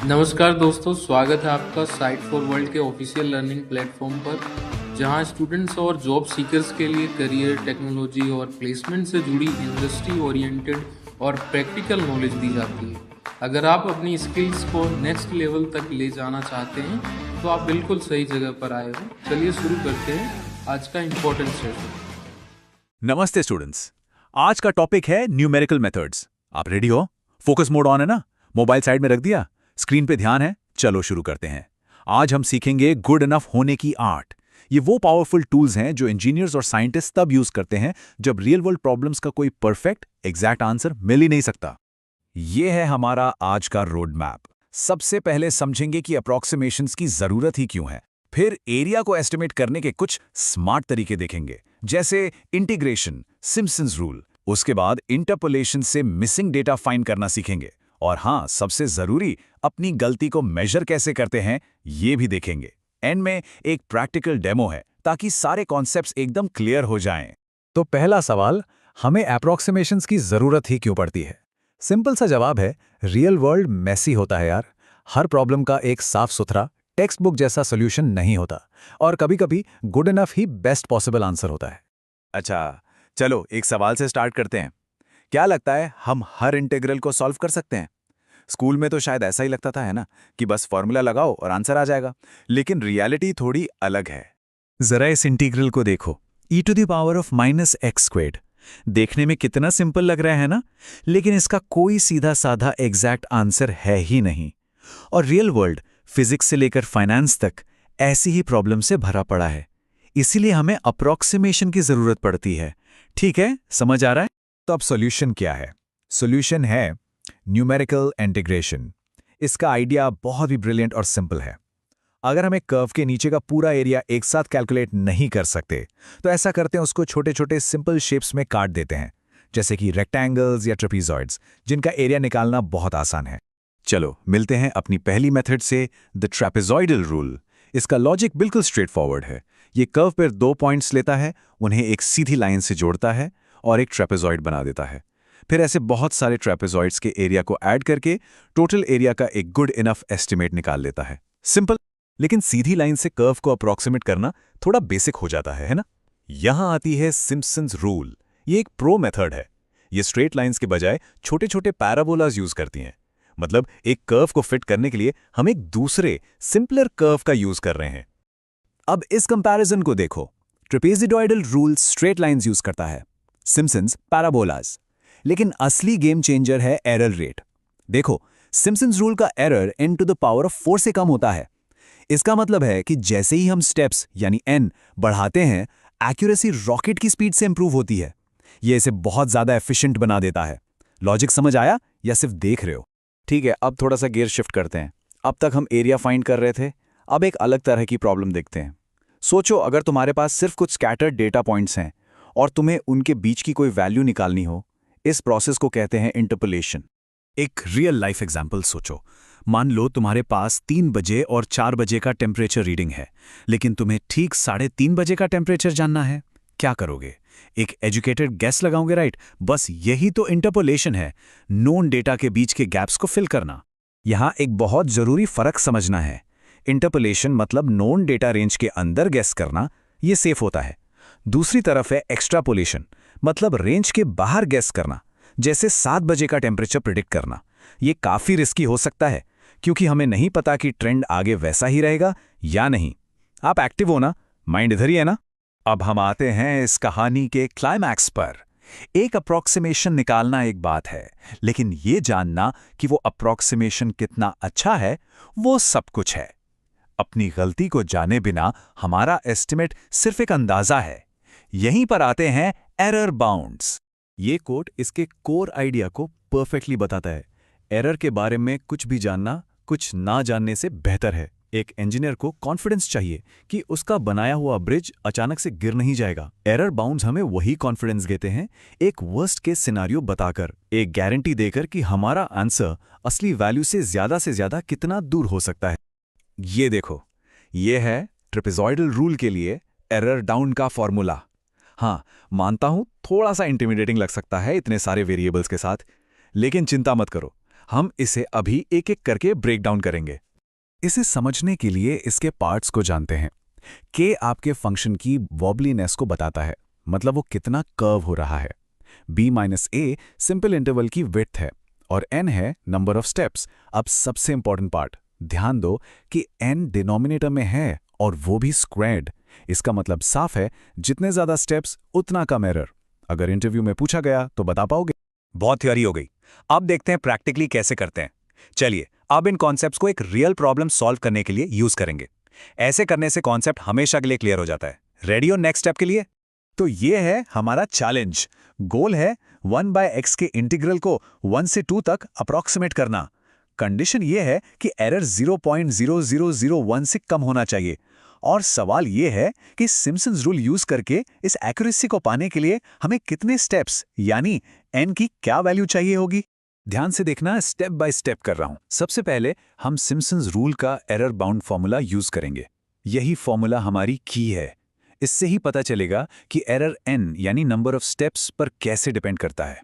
नमस्कार दोस्तों, स्वागत है आपका साइट फॉर वर्ल्ड के ऑफिशियल लर्निंग प्लेटफॉर्म पर, जहां स्टूडेंट्स और जॉब सीकर्स के लिए करियर, टेक्नोलॉजी और प्लेसमेंट से जुड़ी इंडस्ट्री ओरिएंटेड और प्रैक्टिकल नॉलेज दी जाती है। अगर आप अपनी स्किल्स को नेक्स्ट लेवल तक ले जाना चाहते हैं, तो आप बिल्कुल सही जगह पर आए हो। चलिए शुरू करते हैं आज का इम्पोर्टेंट सेशन। नमस्ते स्टूडेंट्स। आज का टॉपिक है न्यूमेरिकल मेथड्स। आप रेडी हो? फोकस मोड ऑन है ना? मोबाइल साइड में रख दिया? स्क्रीन पे ध्यान है? चलो शुरू करते हैं। आज हम सीखेंगे गुड इनफ होने की आर्ट। ये वो पावरफुल टूल्स हैं जो इंजीनियर्स और साइंटिस्ट तब यूज करते हैं जब रियल वर्ल्ड प्रॉब्लम्स का कोई परफेक्ट एग्जैक्ट आंसर मिल ही नहीं सकता। ये है हमारा आज का रोड मैप। सबसे पहले समझेंगे कि अप्रॉक्सिमेशंस की जरूरत ही क्यों है। फिर एरिया को एस्टिमेट करने के कुछ स्मार्ट तरीके देखेंगे, जैसे इंटीग्रेशन, सिम्पसन्स रूल। उसके बाद इंटरपोलेशन से मिसिंग डेटा फाइंड करना सीखेंगे। और हाँ, सबसे जरूरी, अपनी गलती को मेजर कैसे करते हैं ये भी देखेंगे। एंड में एक प्रैक्टिकल डेमो है ताकि सारे कॉन्सेप्ट्स एकदम क्लियर हो जाएं। तो पहला सवाल, हमें अप्रॉक्सिमेशंस की जरूरत ही क्यों पड़ती है? सिंपल सा जवाब है, रियल वर्ल्ड मेसी होता है यार। हर प्रॉब्लम का एक साफ सुथरा टेक्स्ट बुक जैसा सोल्यूशन नहीं होता, और कभी-कभी गुड इनफ ही बेस्ट पॉसिबल आंसर होता है। अच्छा, चलो एक सवाल से स्टार्ट करते हैं। क्या लगता है हम हर इंटीग्रल को सॉल्व कर सकते हैं? स्कूल में तो शायद ऐसा ही लगता था, है ना, कि बस फॉर्मूला लगाओ और आंसर आ जाएगा। लेकिन रियलिटी थोड़ी अलग है। जरा इस इंटीग्रल को देखो, e⁻⁻x²। देखने में कितना सिंपल लग रहा है ना, लेकिन इसका कोई सीधा साधा एग्जैक्ट आंसर है ही नहीं। और रियल वर्ल्ड, फिजिक्स से लेकर फाइनेंस तक ऐसी ही प्रॉब्लम से भरा पड़ा है। इसीलिए हमें अप्रॉक्सिमेशन की जरूरत पड़ती है। ठीक है, समझ आ रहा है? तो अब सॉल्यूशन क्या है? सॉल्यूशन है न्यूमेरिकल इंटीग्रेशन। इसका आइडिया बहुत ही ब्रिलियंट और सिंपल है। अगर हम एक कर्व के नीचे का पूरा एरिया एक साथ कैलकुलेट नहीं कर सकते, तो ऐसा करते हैं, उसको छोटे छोटे सिंपल शेप्स में काट देते हैं, जैसे कि रेक्टेंगल्स या ट्रेपीजॉइड्स, जिनका एरिया निकालना बहुत आसान है। चलो मिलते हैं अपनी पहली मेथड से, द ट्रेपेजॉइडल रूल। इसका लॉजिक बिल्कुल स्ट्रेट फॉरवर्ड है। ये कर्व पर दो पॉइंट्स लेता है, उन्हें एक सीधी लाइन से जोड़ता है और एक ट्रेपेजॉइड बना देता है। फिर ऐसे बहुत सारे ट्रेपेजॉइड्स के एरिया को ऐड करके टोटल एरिया का एक गुड इनफ एस्टिमेट निकाल लेता है। सिंपल। लेकिन सीधी लाइन से कर्व को अप्रॉक्सिमेट करना थोड़ा बेसिक हो जाता है ना? यहां आती है सिम्पसन्स रूल। ये एक प्रो मेथड है। ये स्ट्रेट लाइंस के बजाय छोटे छोटे पैराबोलाज यूज करती हैं। मतलब एक कर्व को फिट करने के लिए हम एक दूसरे सिंपलर कर्व का यूज कर रहे हैं। अब इस कंपैरिजन को देखो। Trapezoidal rule straight lines use करता है, सिम्पसन्स पैराबोलाज। लेकिन असली गेम चेंजर है एरर रेट। देखो, सिम्पसन्स रूल का एरर n⁴ से कम होता है। इसका मतलब है कि जैसे ही हम स्टेप्स यानी n बढ़ाते हैं, एक्यूरेसी रॉकेट की स्पीड से इंप्रूव होती है। ये इसे बहुत ज्यादा एफिशिएंट बना देता है। लॉजिक समझ आया या सिर्फ देख रहे हो? ठीक है, अब थोड़ा सा गियर शिफ्ट करते हैं। अब तक हम एरिया फाइंड कर रहे थे, अब एक अलग तरह की प्रॉब्लम देखते हैं। सोचो, अगर तुम्हारे पास सिर्फ कुछ स्कैटर्ड डेटा पॉइंट्स हैं और तुम्हें उनके बीच की कोई वैल्यू निकालनी हो। इस प्रोसेस को कहते हैं इंटरपोलेशन। एक रियल लाइफ एग्जांपल सोचो। मान लो तुम्हारे पास 3 बजे और 4 बजे का टेम्परेचर रीडिंग है, लेकिन तुम्हें ठीक 3:30 बजे का टेम्परेचर जानना है। क्या करोगे? एक एजुकेटेड गेस लगाओगे, राइट? बस यही तो इंटरपोलेशन है, नोन डेटा के बीच के गैप्स को फिल करना। यहां एक बहुत जरूरी फर्क समझना है। इंटरपोलेशन मतलब नोन डेटा रेंज के अंदर गेस करना, ये सेफ होता है। दूसरी तरफ है एक्स्ट्रापोलेशन, मतलब रेंज के बाहर गेस करना, जैसे 7 बजे का टेम्परेचर प्रिडिक्ट करना। ये काफी रिस्की हो सकता है, क्योंकि हमें नहीं पता कि ट्रेंड आगे वैसा ही रहेगा या नहीं। आप एक्टिव हो ना? माइंड इधर ही है ना? अब हम आते हैं इस कहानी के क्लाइमैक्स पर। एक अप्रॉक्सिमेशन निकालना एक बात है, लेकिन ये जानना कि वो अप्रॉक्सिमेशन कितना अच्छा है, वो सब कुछ है। अपनी गलती को जाने बिना हमारा एस्टिमेट सिर्फ एक अंदाजा है। यहीं पर आते हैं एरर बाउंड्स। ये कोड इसके कोर आइडिया को परफेक्टली बताता है। एरर के बारे में कुछ भी जानना कुछ ना जानने से बेहतर है। एक इंजीनियर को कॉन्फिडेंस चाहिए कि उसका बनाया हुआ ब्रिज अचानक से गिर नहीं जाएगा। एरर बाउंड्स हमें वही कॉन्फिडेंस देते हैं, एक वर्स्ट केस सिनेरियो बताकर, एक गारंटी देकर कि हमारा आंसर असली वैल्यू से ज्यादा कितना दूर हो सकता है। ये देखो, ये है ट्रेपेजॉइडल रूल के लिए एरर डाउन का फॉर्मूला। हाँ, मानता हूं थोड़ा सा इंटिमिडेटिंग लग सकता है इतने सारे वेरिएबल्स के साथ, लेकिन चिंता मत करो, हम इसे अभी एक एक करके ब्रेक डाउन करेंगे। इसे समझने के लिए इसके पार्ट्स को जानते हैं। के आपके फंक्शन की वॉबलीनेस को बताता है, मतलब वो कितना कर्व हो रहा है। b-a सिंपल इंटरवल की विड्थ है और n है नंबर ऑफ स्टेप्स। अब सबसे इंपॉर्टेंट पार्ट, ध्यान दो कि n डिनोमिनेटर में है और वो भी स्क्वायर्ड। इसका मतलब साफ है, जितने ज्यादा स्टेप्स उतना कम एरर। अगर इंटरव्यू में पूछा गया तो बता पाओगे? बहुत थ्योरी हो गई, अब देखते हैं प्रैक्टिकली कैसे करते हैं। चलिए अब इन कॉन्सेप्ट्स को एक रियल प्रॉब्लम सॉल्व करने के लिए यूज करेंगे। ऐसे करने से कॉन्सेप्ट हमेशा के लिए क्लियर हो जाता है। रेडी हो नेक्स्ट स्टेप के लिए? तो ये है हमारा चैलेंज। गोल है 1/x के इंटीग्रल को 1 से 2 तक अप्रॉक्सीमेट करना। कंडीशन ये है कि एरर 0.0001 से कम होना चाहिए। और सवाल ये है कि सिम्पसन्स रूल यूज करके इस एक्यूरेसी को पाने के लिए हमें कितने स्टेप्स यानी n की क्या वैल्यू चाहिए होगी। ध्यान से देखना, स्टेप बाय स्टेप कर रहा हूं। सबसे पहले हम सिम्पसन्स रूल का एरर बाउंड फॉर्मूला यूज करेंगे। यही फॉर्मूला हमारी की है। इससे ही पता चलेगा कि एरर n यानी नंबर ऑफ स्टेप्स पर कैसे डिपेंड करता है।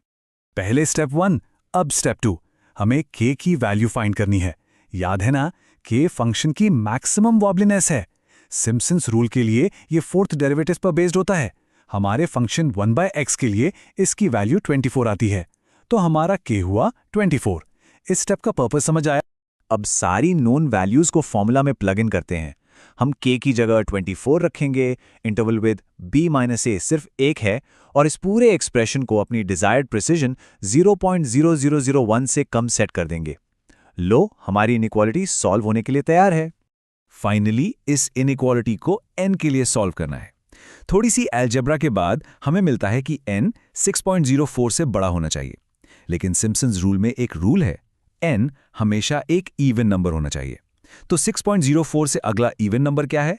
पहले स्टेप 1, अब स्टेप 2। हमें k की वैल्यू फाइंड करनी है। याद है ना, k फंक्शन की मैक्सिमम वॉबलीनेस है। सिम्पसन्स रूल के लिए ये फोर्थ डेरिवेटिव पर बेस्ड होता है। हमारे फंक्शन 1/x के लिए इसकी वैल्यू 24 आती है, तो हमारा k हुआ 24। इस स्टेप का पर्पस समझ आया? अब सारी नोन वैल्यूज को फॉर्मूला में प्लग इन करते हैं। हम k की जगह 24 रखेंगे, इंटरवल विद b-a सिर्फ 1 है, और इस पूरे एक्सप्रेशन को अपनी डिजायर्ड प्रिसिजन 0.0001 से कम सेट कर देंगे। लो, हमारी इनइक्वालिटी सॉल्व होने के लिए तैयार है। फाइनली इस इनइक्वालिटी को n के लिए सॉल्व करना है। थोड़ी सी अलजेब्रा के बाद हमें मिलता है कि n 6.04 से बड़ा होना चाहिए। लेकिन सिम्पसन्स रूल में एक रूल है, n हमेशा एक इवन नंबर होना चाहिए। तो 6.04 से अगला इवन नंबर क्या है?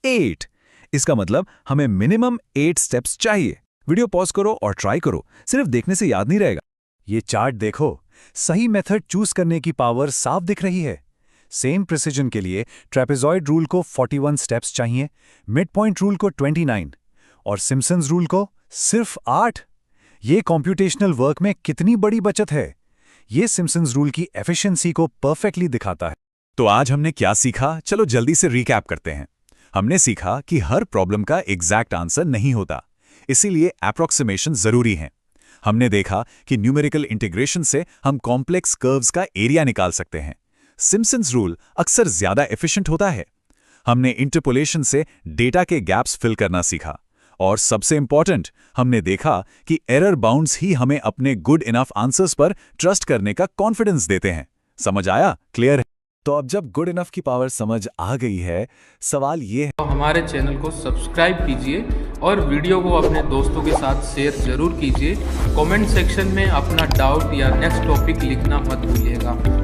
8। इसका मतलब हमें मिनिमम 8 स्टेप्स चाहिए। वीडियो पॉज करो और ट्राई करो, सिर्फ देखने से याद नहीं रहेगा। ये चार्ट देखो, सही मेथड चूज करने की पावर साफ दिख रही है। सेम प्रिसिजन के लिए ट्रेपेजॉइड रूल को 41 स्टेप्स चाहिए, मिड पॉइंट रूल को 29 और सिम्पसन्स रूल को सिर्फ 8। ये कॉम्प्यूटेशनल वर्क में कितनी बड़ी बचत है। ये सिम्पसन्स रूल की एफिशिएंसी को परफेक्टली दिखाता है। तो आज हमने क्या सीखा, चलो जल्दी से रिकैप करते हैं। हमने सीखा कि हर प्रॉब्लम का एग्जैक्ट आंसर नहीं होता, इसीलिए अप्रॉक्सीमेशन जरूरी है। हमने देखा कि न्यूमेरिकल इंटीग्रेशन से हम कॉम्प्लेक्स कर्व्स का एरिया निकाल सकते हैं। सिम्पसन्स रूल अक्सर ज्यादा एफिशिएंट होता है। हमने इंटरपोलेशन से डेटा के गैप्स फिल करना सीखा। और सबसे इंपॉर्टेंट, हमने देखा कि एरर बाउंड्स ही हमें अपने गुड इनफ आंसर्स पर ट्रस्ट करने का कॉन्फिडेंस देते हैं। समझ आया? क्लियर है? तो अब जब गुड इनफ की पावर समझ आ गई है, सवाल ये है, तो हमारे चैनल को सब्सक्राइब कीजिए और वीडियो को अपने दोस्तों के साथ शेयर जरूर कीजिए। कमेंट सेक्शन में अपना डाउट या नेक्स्ट टॉपिक लिखना मत भूलिएगा।